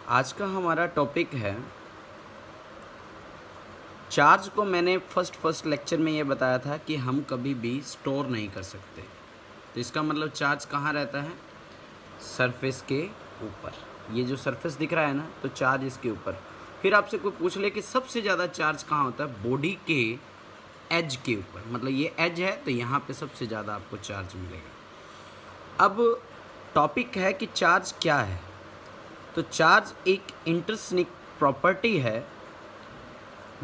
आज का हमारा टॉपिक है चार्ज को। मैंने फर्स्ट लेक्चर में ये बताया था कि हम कभी भी स्टोर नहीं कर सकते। तो इसका मतलब चार्ज कहाँ रहता है? सरफेस के ऊपर। ये जो सरफेस दिख रहा है ना, तो चार्ज इसके ऊपर। फिर आपसे कोई पूछ ले कि सबसे ज़्यादा चार्ज कहाँ होता है? बॉडी के एज के ऊपर। मतलब ये एज है तो यहाँ पे सबसे ज़्यादा आपको चार्ज मिलेगा। अब टॉपिक है कि चार्ज क्या है। तो चार्ज एक इंटरस्निक प्रॉपर्टी है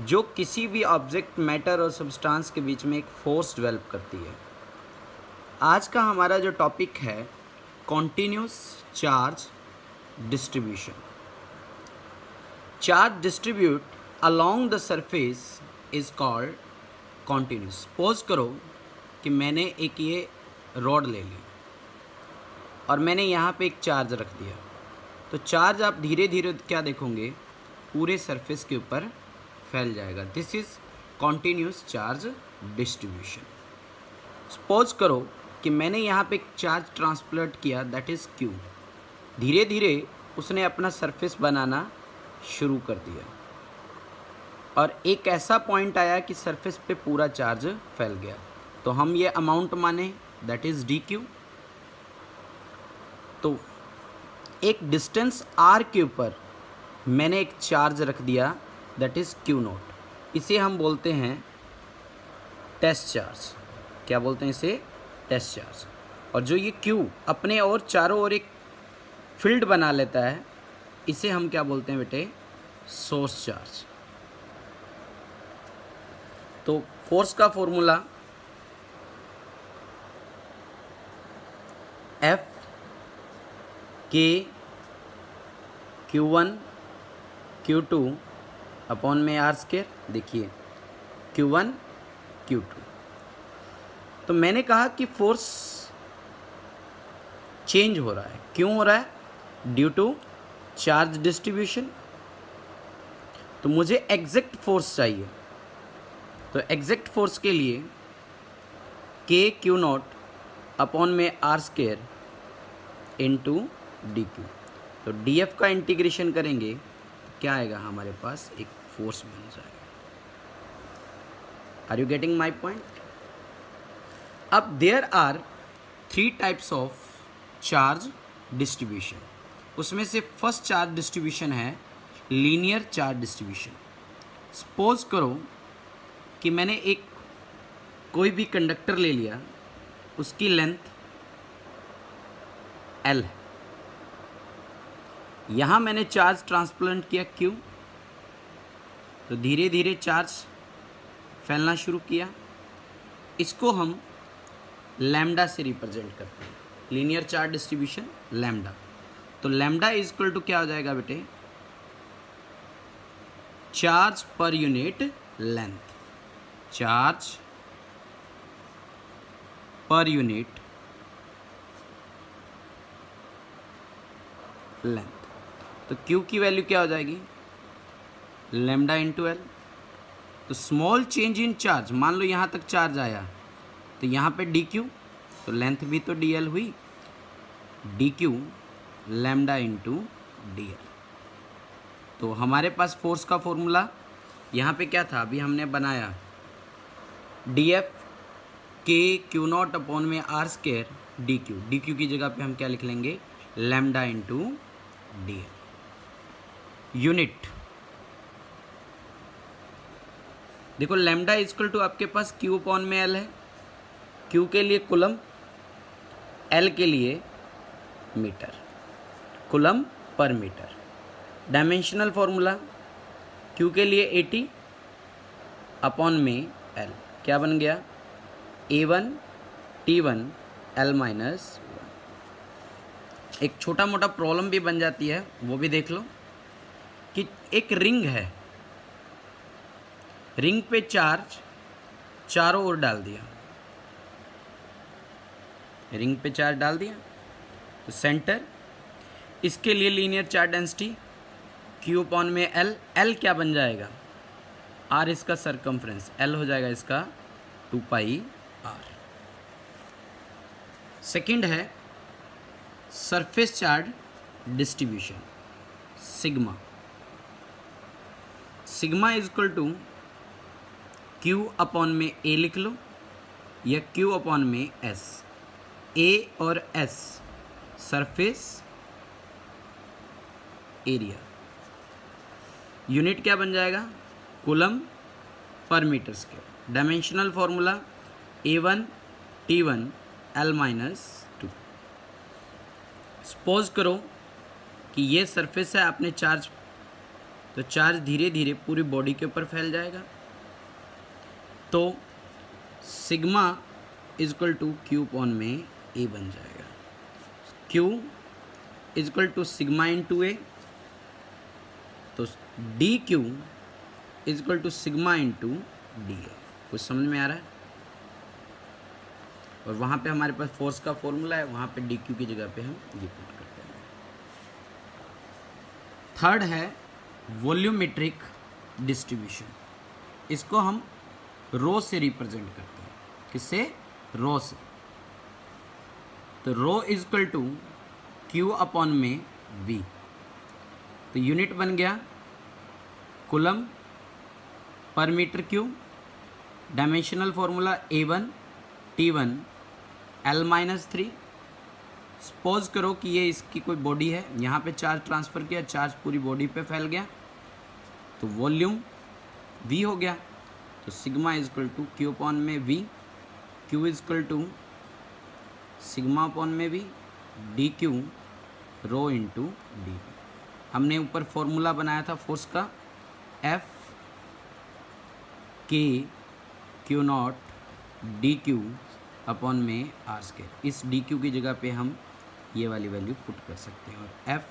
जो किसी भी ऑब्जेक्ट, मैटर और सब्सटेंस के बीच में एक फोर्स डेवलप करती है। आज का हमारा जो टॉपिक है continuous charge distribution. Charge distribute along the surface is called continuous. Suppose करो कि मैंने एक ये रॉड ले ली और मैंने यहाँ पे एक चार्ज रख दिया। तो चार्ज आप धीरे धीरे क्या देखोगे? पूरे सरफेस के ऊपर फैल जाएगा। This is continuous charge distribution. Suppose करो कि मैंने यहाँ पे एक चार्ज ट्रांसप्लेट किया, दैट इज क्यू। धीरे धीरे उसने अपना सरफेस बनाना शुरू कर दिया और एक ऐसा पॉइंट आया कि सरफेस पे पूरा चार्ज फैल गया। तो हम ये अमाउंट माने, दैट इज डी क्यू। तो एक डिस्टेंस आर के ऊपर मैंने एक चार्ज रख दिया, दैट इज क्यू नॉट। इसे हम बोलते हैं टेस्ट चार्ज। क्या बोलते हैं इसे? Test charge. और जो ये क्यू अपने और चारों ओर एक फील्ड बना लेता है, इसे हम क्या बोलते हैं बेटे? Source charge. तो फोर्स का फॉर्मूला एफ के Q1 Q2 अपॉन में आर स्क्वायर। देखिए Q1 Q2। तो मैंने कहा कि फोर्स चेंज हो रहा है। क्यों हो रहा है? Due to charge distribution. तो मुझे एग्जैक्ट फोर्स चाहिए। तो एग्जैक्ट फोर्स के लिए के क्यू नॉट अपॉन में r square into d q. तो डी एफ का इंटीग्रेशन करेंगे तो क्या आएगा? हमारे पास एक फोर्स बन जाएगा। Are you getting my point? अब there are 3 types of charge distribution. उसमें से फर्स्ट चार्ज डिस्ट्रीब्यूशन है लीनियर चार्ज डिस्ट्रीब्यूशन। सपोज करो कि मैंने एक कोई भी कंडक्टर ले लिया, उसकी लेंथ L है। यहाँ मैंने चार्ज ट्रांसप्लांट किया Q। तो धीरे धीरे चार्ज फैलना शुरू किया। इसको हम लैम्डा से रिप्रेजेंट करते हैं, लीनियर चार्ज डिस्ट्रीब्यूशन लैम्डा। तो लैम्डा इज इक्वल टू क्या हो जाएगा बेटे? Charge per unit length. Charge per unit length. तो Q की वैल्यू क्या हो जाएगी? Lambda into L. तो स्मॉल चेंज इन चार्ज, मान लो यहाँ तक चार्ज आया तो यहाँ पे डी क्यू, तो लेंथ भी तो डी एल हुई। D Q lambda into d L. तो हमारे पास फोर्स का फॉर्मूला यहाँ पे क्या था? अभी हमने बनाया d f k q naught upon में r square d q. D q की जगह पे हम क्या लिख लेंगे? Lambda into d l. Unit देखो, लैम्डा इक्वल टू आपके पास क्यू अपॉन में एल है। क्यू के लिए कुलम, एल के लिए metre, coulomb per metre. Dimensional formula q के लिए 80 अपॉन में एल। क्या बन गया? A1 T1 L minus 1। एक छोटा मोटा प्रॉब्लम भी बन जाती है, वो भी देख लो कि एक रिंग है, रिंग पे चार्ज चारों ओर डाल दिया। रिंग पे चार्ज डाल दिया तो सेंटर, इसके लिए linear charge density Q upon में L। L क्या बन जाएगा? R इसका सरकमफ्रेंस, L हो जाएगा इसका 2 पाई R। सेकंड है surface charge distribution. Sigma, sigma is equal to Q upon में ए लिख लो या क्यू अपॉन में एस। ए और एस सरफेस एरिया, यूनिट क्या बन जाएगा, coulomb per metre square. Dimensional formula A1 T1 L-2। Suppose करो कि ये सरफेस है, आपने चार्ज, तो चार्ज धीरे धीरे पूरी बॉडी के ऊपर फैल जाएगा। तो sigma is equal to Q upon में ए बन जाएगा। Q is equal to sigma into A, तो d q is equal to sigma into d A. कुछ समझ में आ रहा है? और वहाँ पे हमारे पास फोर्स का फॉर्मूला है, वहाँ पे डी क्यू की जगह पे हम ये पुट करते हैं। थर्ड है वॉल्यूमेट्रिक डिस्ट्रीब्यूशन, इसको हम रो से रिप्रेजेंट करते हैं। किससे? रो से। तो rho is equal to Q upon में वी, तो यूनिट बन गया coulomb per metre cube. Dimensional formula A1 T1 L-3। Suppose करो कि ये इसकी कोई बॉडी है, यहाँ पे चार्ज ट्रांसफ़र किया, चार्ज पूरी बॉडी पे फैल गया, तो वॉल्यूम V हो गया। तो sigma is equal to Q upon में V, Q is equal to sigma upon में V, d Q rho into D. हमने ऊपर फॉर्मूला बनाया था फोर्स का, F K Q not D Q upon में आर स्क्वायर। इस डी क्यू की जगह पे हम ये वाली वैल्यू पुट कर सकते हैं, और F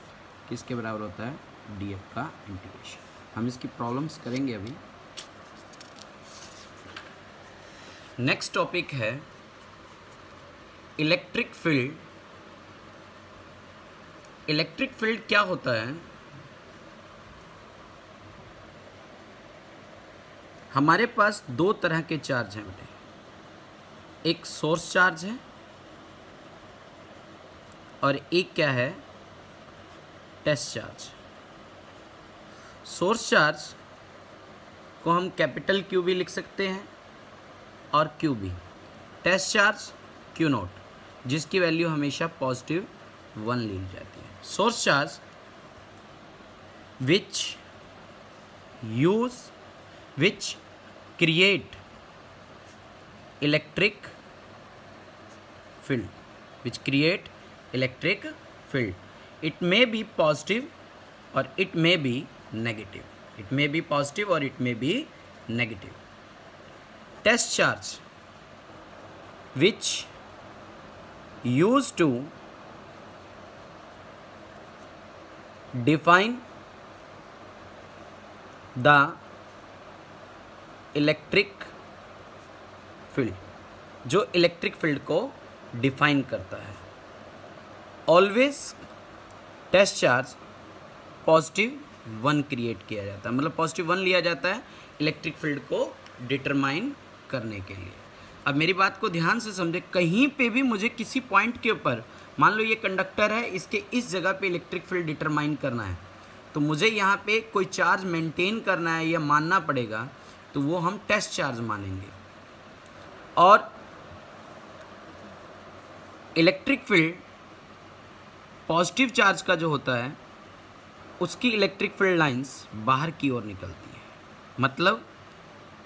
किसके बराबर होता है, डी एफ का इंटीग्रेशन। हम इसकी प्रॉब्लम्स करेंगे अभी। नेक्स्ट टॉपिक है इलेक्ट्रिक फील्ड। इलेक्ट्रिक फील्ड क्या होता है? हमारे पास दो तरह के चार्ज हैं बेटे, एक सोर्स चार्ज है और एक क्या है, टेस्ट चार्ज। सोर्स चार्ज को हम कैपिटल क्यू भी लिख सकते हैं और क्यू भी। टेस्ट चार्ज क्यू नॉट, जिसकी वैल्यू हमेशा पॉजिटिव 1 ली जाती है। Source charge which create electric field, it may be positive or it may be negative, test charge which used to define the electric field, जो electric field को define करता है। Always test charge +1 create किया जाता है, मतलब +1 लिया जाता है इलेक्ट्रिक फील्ड को डिटरमाइन करने के लिए। अब मेरी बात को ध्यान से समझे, कहीं पे भी मुझे किसी पॉइंट के ऊपर, मान लो ये कंडक्टर है, इसके इस जगह पे इलेक्ट्रिक फील्ड डिटरमाइन करना है, तो मुझे यहाँ पे कोई चार्ज मेंटेन करना है या मानना पड़ेगा, तो वो हम टेस्ट चार्ज मानेंगे। और इलेक्ट्रिक फील्ड पॉजिटिव चार्ज का जो होता है, उसकी इलेक्ट्रिक फील्ड लाइंस बाहर की ओर निकलती है, मतलब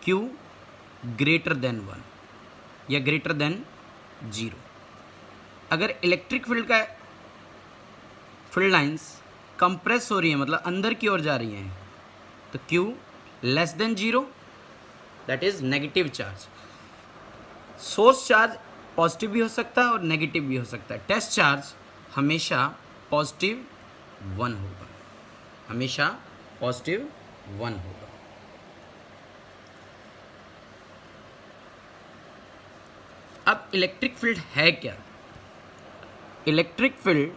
Q > 1 या > 0। अगर इलेक्ट्रिक फील्ड का फील्ड लाइंस कंप्रेस हो रही है, मतलब अंदर की ओर जा रही हैं, तो Q < 0, that is negative charge. Source charge positive भी हो सकता है और नेगेटिव भी हो सकता है। टेस्ट चार्ज हमेशा +1 होगा, हमेशा +1 होगा। अब इलेक्ट्रिक फील्ड है क्या? Electric field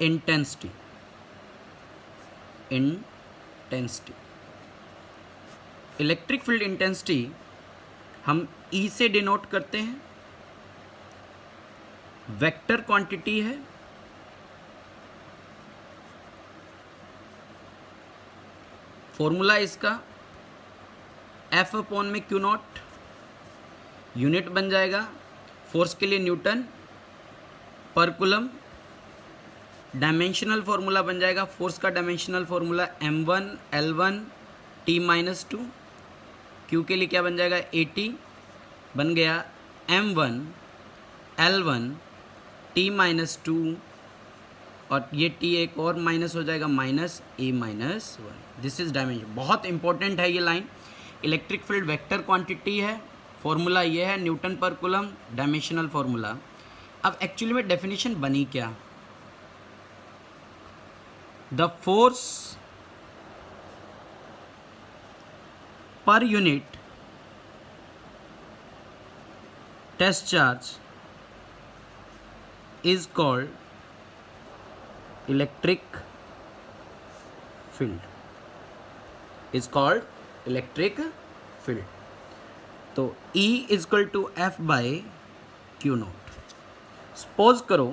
intensity, electric field intensity हम E से डिनोट करते हैं, वेक्टर क्वांटिटी है, फॉर्मूला इसका F अपॉन में क्यू नॉट, यूनिट बन जाएगा फोर्स के लिए Newton per coulomb, dimensional formula बन जाएगा फोर्स का dimensional formula m1 L1 T-2, Q के लिए क्या बन जाएगा 80 बन गया m1 L1 T-2 और ये T एक और माइनस हो जाएगा -A-1। This is dimension. बहुत इंपॉर्टेंट है ये line. Electric field vector quantity है, फॉर्मूला ये है newton per coulomb, dimensional formula. अब एक्चुअली में डेफिनेशन बनी क्या, the force per unit test charge is called electric field, is called electric field. तो E equal to F by q naught. Suppose करो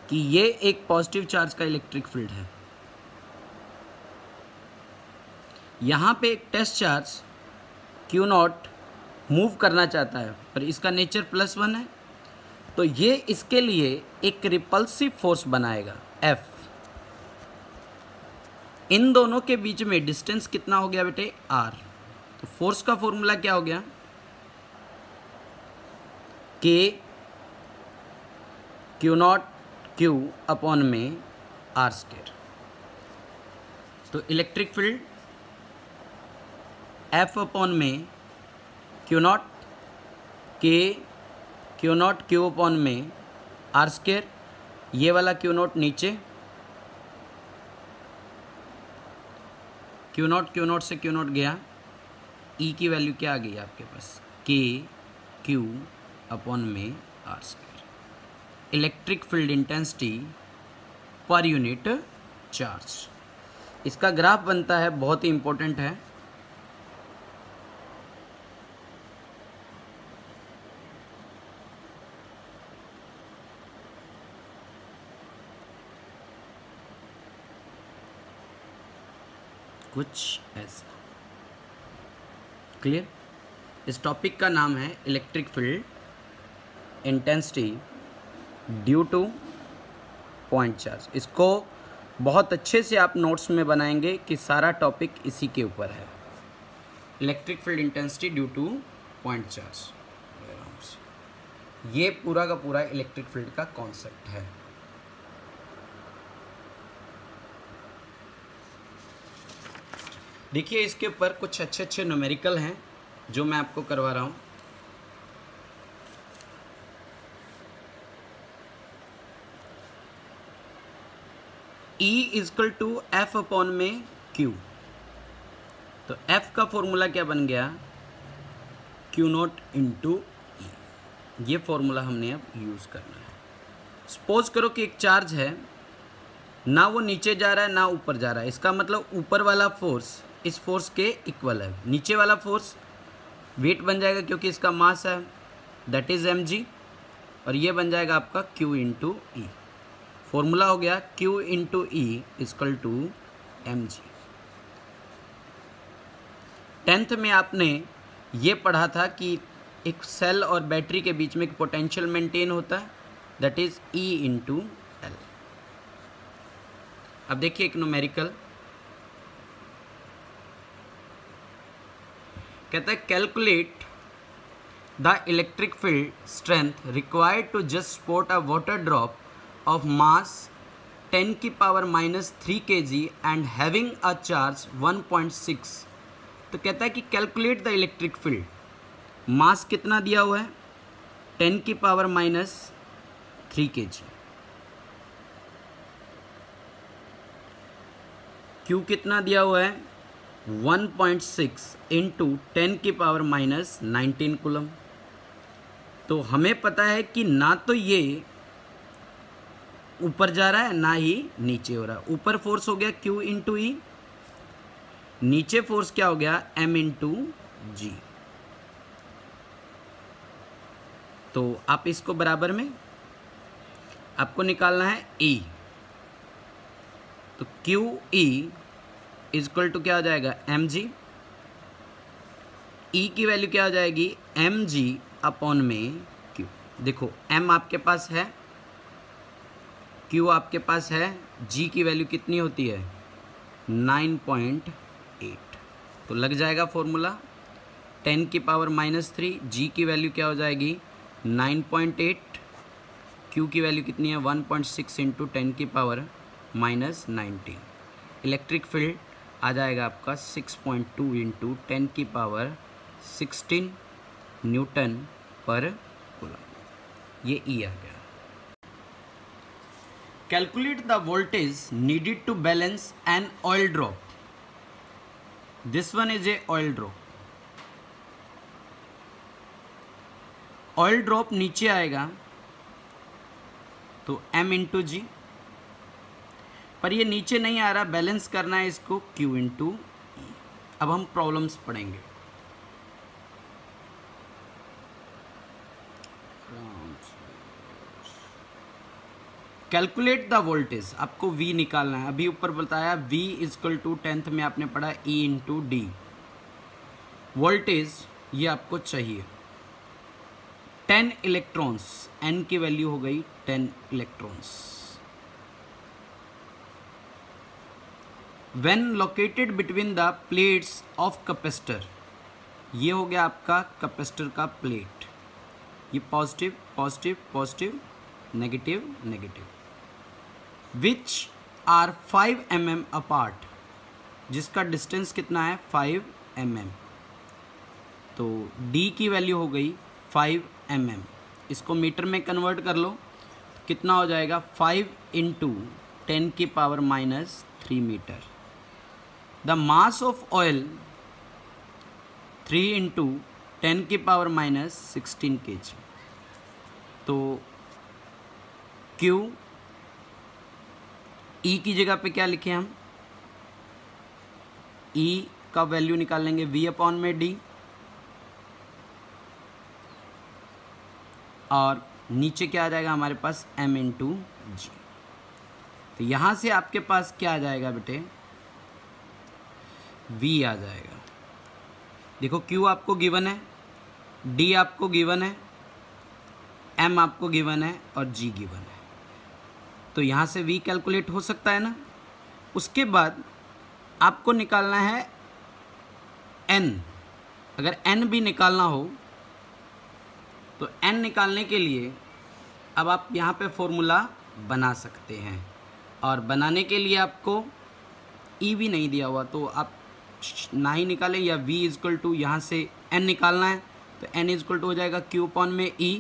कि ये एक पॉजिटिव चार्ज का इलेक्ट्रिक फील्ड है, यहां पे एक test charge Q not move करना चाहता है, पर इसका नेचर +1 है, तो ये इसके लिए एक रिपल्सिव फोर्स बनाएगा F। इन दोनों के बीच में डिस्टेंस कितना हो गया बेटे R। तो फोर्स का फॉर्मूला क्या हो गया K Q not Q upon में R²। तो इलेक्ट्रिक फील्ड F अपॉन में Q not K Q not Q upon में R²। ये वाला क्यू नॉट नीचे, क्यू नॉट से क्यू नॉट गया, E की वैल्यू क्या आ गई आपके पास K Q अपॉन में R²। Electric field intensity per unit charge, इसका ग्राफ बनता है, बहुत ही इंपॉर्टेंट है। कुछ ऐसा, क्लियर। इस टॉपिक का नाम है electric field intensity due two point charge. इसको बहुत अच्छे से आप नोट्स में बनाएंगे कि सारा टॉपिक इसी के ऊपर है, electric field intensity due two point charge. ये पूरा का पूरा इलेक्ट्रिक फील्ड का कॉन्सेप्ट है। देखिए इसके ऊपर कुछ अच्छे अच्छे न्यूमेरिकल हैं जो मैं आपको करवा रहा हूँ। E equal to F upon में Q। तो F का फॉर्मूला क्या बन गया Q नॉट इंटू E। ये फॉर्मूला हमने अब यूज़ करना है। सपोज करो कि एक चार्ज है, ना वो नीचे जा रहा है ना ऊपर जा रहा है, इसका मतलब ऊपर वाला फोर्स इस फोर्स के इक्वल है, नीचे वाला फोर्स वेट बन जाएगा क्योंकि इसका मास है, दैट इज mg, और ये बन जाएगा आपका q इंटू ई। फॉर्मूला हो गया q into E equal to mg। 10th में आपने ये पढ़ा था कि एक सेल और बैटरी के बीच में एक पोटेंशियल मेंटेन होता है, that is E into L. अब देखिए एक न्यूमेरिकल कहता है calculate the electric field strength required to just support a water drop of mass 10⁻³ kg and having a charge 1.6। तो कहता है कि calculate the electric field, mass कितना दिया हुआ है 10⁻³ kg, Q कितना दिया हुआ है 1.6 इंटू 10⁻⁹ कूलम। तो हमें पता है कि ना तो ये ऊपर जा रहा है ना ही नीचे हो रहा है। ऊपर फोर्स हो गया Q इंटू ई, नीचे फोर्स क्या हो गया M इंटू जी। तो आप इसको बराबर में आपको निकालना है E, तो QE इक्वल टू क्या हो जाएगा mg, E की वैल्यू क्या हो जाएगी mg अपॉन में Q। देखो m आपके पास है, Q आपके पास है, G की वैल्यू कितनी होती है 9.8, तो लग जाएगा फॉर्मूला 10 की पावर -3, G की वैल्यू क्या हो जाएगी 9.8, Q की वैल्यू कितनी है 1.6 इंटू 10 की पावर -19। इलेक्ट्रिक फील्ड आ जाएगा आपका 6.2 इंटू 10 की पावर 16 न्यूटन पर कूलम। ये E आ गया। Calculate the voltage needed to balance an oil drop. This one is a oil drop. Oil drop नीचे आएगा तो M इंटू जी, पर ये नीचे नहीं आ रहा, बैलेंस करना है इसको Q इंटू E। अब हम प्रॉब्लम्स पढ़ेंगे। कैलकुलेट द वोल्टेज, आपको V निकालना है। अभी ऊपर बताया V इक्वल टू 10th में आपने पढ़ा E इंटू डी। वोल्टेज ये आपको चाहिए 10 इलेक्ट्रॉन्स, N की वैल्यू हो गई 10 electrons. When located between the plates of capacitor, ये हो गया आपका कैपेसिटर का प्लेट, ये positive positive positive negative negative, which are 5 mm apart, जिसका डिस्टेंस कितना है 5 mm। तो D की वैल्यू हो गई 5 mm, इसको मीटर में कन्वर्ट कर लो, कितना हो जाएगा 5 इंटू 10 की power -3 metre. The mass of oil 3 into 10 की पावर -16 kg। तो Q E की जगह पे क्या लिखे हम, E का वैल्यू निकाल लेंगे V अपॉन में D, और नीचे क्या आ जाएगा हमारे पास M इंटू जी। तो यहाँ से आपके पास क्या आ जाएगा बेटे V आ जाएगा। देखो Q आपको गिवन है, D आपको गिवन है, M आपको गिवन है और G गिवन है, तो यहाँ से V कैलकुलेट हो सकता है ना। उसके बाद आपको निकालना है N। अगर N भी निकालना हो तो N निकालने के लिए अब आप यहाँ पे फॉर्मूला बना सकते हैं, और बनाने के लिए आपको E भी नहीं दिया हुआ तो आप ना ही निकालें, या V इक्वल टू यहाँ से N निकालना है तो N इक्वल टू हो जाएगा Q अपॉन में E।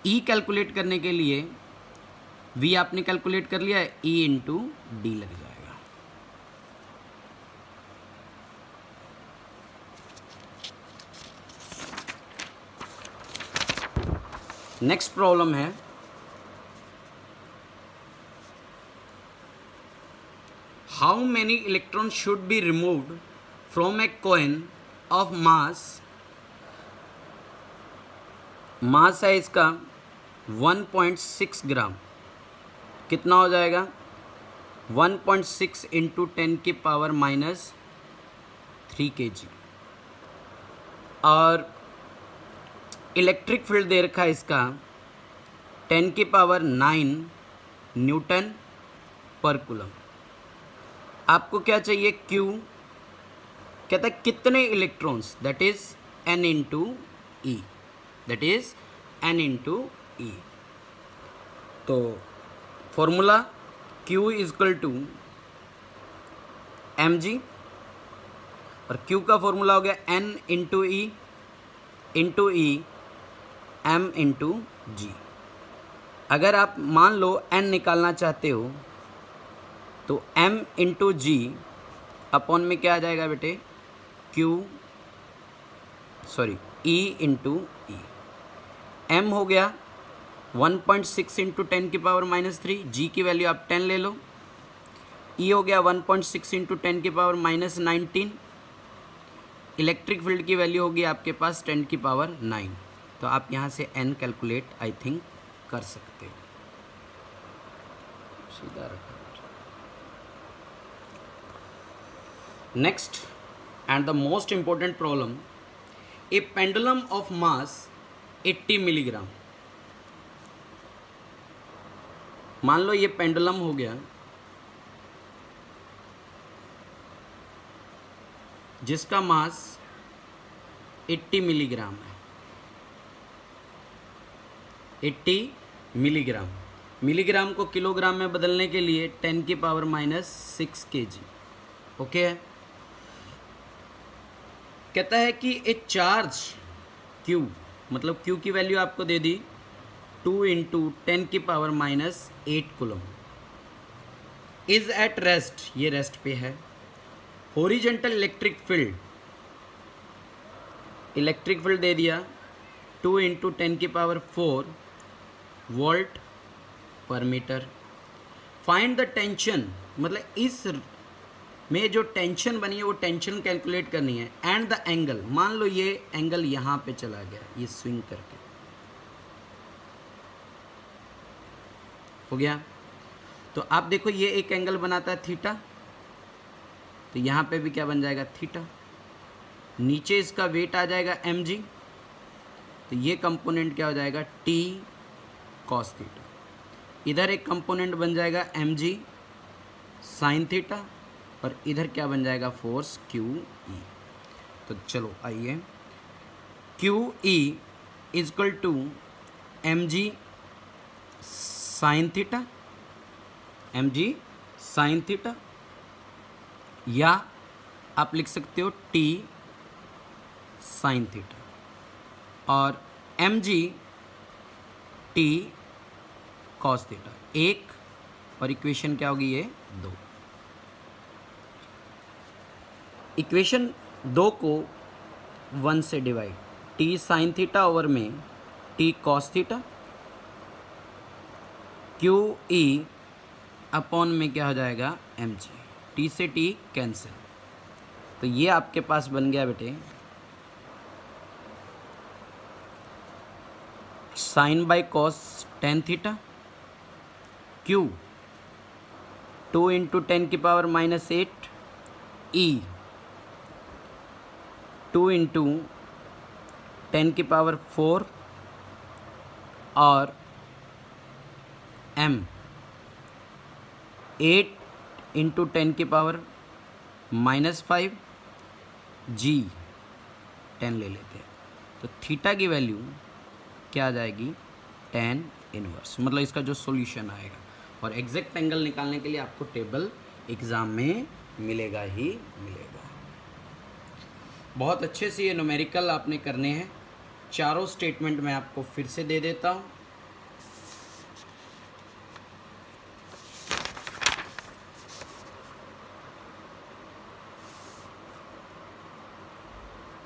E कैलकुलेट करने के लिए V आपने कैलकुलेट कर लिया है, E इंटू डी लग जाएगा। नेक्स्ट प्रॉब्लम है how many electron should be removed from a coin of mass है इसका 1.6 ग्राम, कितना हो जाएगा 1.6 इंटू 10 की पावर -3 kg, और इलेक्ट्रिक फील्ड दे रखा है इसका 10 की पावर 9 न्यूटन पर कूलम। आपको क्या चाहिए Q, कहता है कितने electrons, that is N into E, that is N into E। तो formula Q equal to mg, और Q का फॉर्मूला हो गया N into E into E M into G। अगर आप मान लो N निकालना चाहते हो तो M इंटू G अपॉन में क्या आ जाएगा बेटे E इंटू E। M हो गया 1.6 इंटू 10 की पावर -3, G की वैल्यू आप 10 ले लो, E हो गया 1.6 इंटू 10 की पावर -19, इलेक्ट्रिक फील्ड की वैल्यू होगी आपके पास 10 की पावर 9। तो आप यहाँ से N कैलकुलेट आई थिंक कर सकते हो। सीधा रखा। Next and the most important problem, A pendulum of mass 80 milligram. मान लो ये पेंडुलम हो गया जिसका मास 80 मिलीग्राम है। 80 मिलीग्राम, मिलीग्राम को किलोग्राम में बदलने के लिए 10 की पावर -6 kg। ओके है। कहता है कि ए चार्ज Q, मतलब Q की वैल्यू आपको दे दी 2 × 10 की power -8 coulomb, is at rest, ये रेस्ट पे है। Horizontal electric field, electric field दे दिया 2 × 10 की पावर 4 volt per metre. Find the tension, मतलब इस में जो टेंशन बनी है वो टेंशन कैलकुलेट करनी है। एंड द एंगल, मान लो ये एंगल यहाँ पे चला गया, ये स्विंग करके हो गया। तो आप देखो ये एक एंगल बनाता है थीटा, तो यहाँ पे भी क्या बन जाएगा थीटा। नीचे इसका वेट आ जाएगा mg, तो ये कंपोनेंट क्या हो जाएगा t cos थीटा। इधर एक कंपोनेंट बन जाएगा mg sin थीटा, और इधर क्या बन जाएगा फोर्स QE। तो चलो आइए, QE equal to mg sine theta, mg sine theta, या आप लिख सकते हो t साइन थीटा, और mg t cos थीटा। एक और इक्वेशन क्या होगी ये 2। इक्वेशन 2 को 1 से divide, t sine theta over में t cos theta, QE upon में क्या हो जाएगा mg, t से t कैंसिल। तो ये आपके पास बन गया बेटे sine by cos tan theta, Q 2 × 10 की पावर -8, E 2 × 10 की पावर 4, और M 8 × 10 की पावर -5, G 10 ले लेते हैं। तो थीटा की वैल्यू क्या आ जाएगी tan इनवर्स, मतलब इसका जो सॉल्यूशन आएगा। और एग्जैक्ट एंगल निकालने के लिए आपको टेबल एग्जाम में मिलेगा ही मिलेगा। बहुत अच्छे से ये न्यूमेरिकल आपने करने हैं। चारों स्टेटमेंट मैं आपको फिर से दे देता हूँ।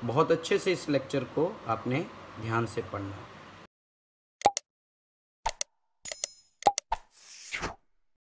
बहुत अच्छे से इस लेक्चर को आपने ध्यान से पढ़ना है।